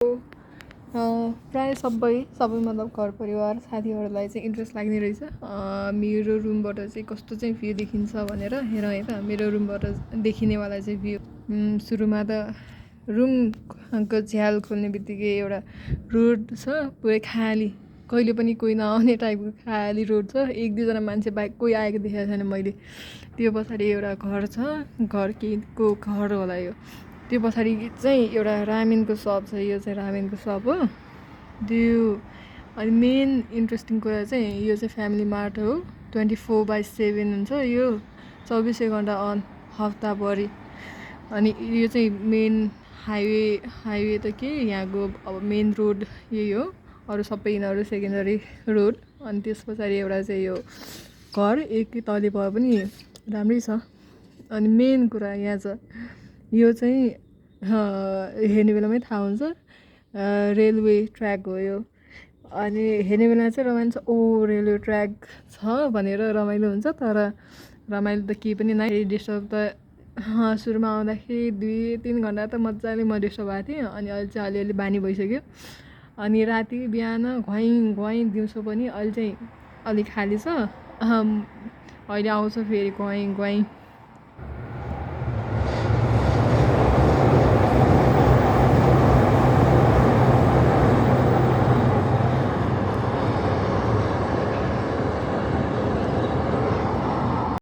प्रायः सबै मतलब घर परिवार साथीहरूलाई चाहिँ इन्ट्रेस्ट लाग्ने रहेछ। मेरो रुमबाट चाहिँ कस्तो चाहिँ भ्यू देखिन्छ भनेर हेर है त। मेरो रुमबाट देखिनेवाला चाहिँ भ्यू सुरुमा त रुमको झ्याल खोल्ने बित्तिकै एउटा रोड छ, पुरै खाली, कहिले पनि कोही नआउने टाइपको खाली रोड छ। एक दुईजना मान्छे बाहेक कोही आएको देखेको छैन मैले। त्यो पछाडि एउटा घर छ, घर केको घर होला यो। त्यो पछाडि चाहिँ एउटा रामेनको सप छ, यो चाहिँ रामेनको सप हो त्यो। अनि मेन इन्ट्रेस्टिङ कुरा चाहिँ यो चाहिँ फ्यामिली मार्ट हो, 24/7 हुन्छ यो, 24 घन्टा अन, हप्ताभरि। अनि यो चाहिँ मेन हाइवे त के यहाँको अब मेन रोड यही हो, अरू सबै यिनीहरू सेकेन्डरी रोड। अनि त्यस पछाडि एउटा चाहिँ यो घर एक तले भए पनि राम्रै छ। अनि मेन कुरा यहाँ छ, यो चाहिँ हेर्ने बेलामै थाहा हुन्छ रेलवे ट्र्याक हो यो। अनि हेर्ने बेला चाहिँ रमाइलो छ, रेलवे ट्र्याक छ भनेर रमाइलो हुन्छ, तर रमाइलो त केही पनि नै। डिस्टर्ब त सुरुमा आउँदाखेरि 2-3 घन्टा त मजाले म डिस्टर्ब भएको थिएँ। अनि अहिले चाहिँ अलिअलि बानी भइसक्यो। अनि राति बिहान घुवाइ दिउँसो पनि अहिले चाहिँ अलिक खाली छ। अहिले आउँछ फेरि घुवाइ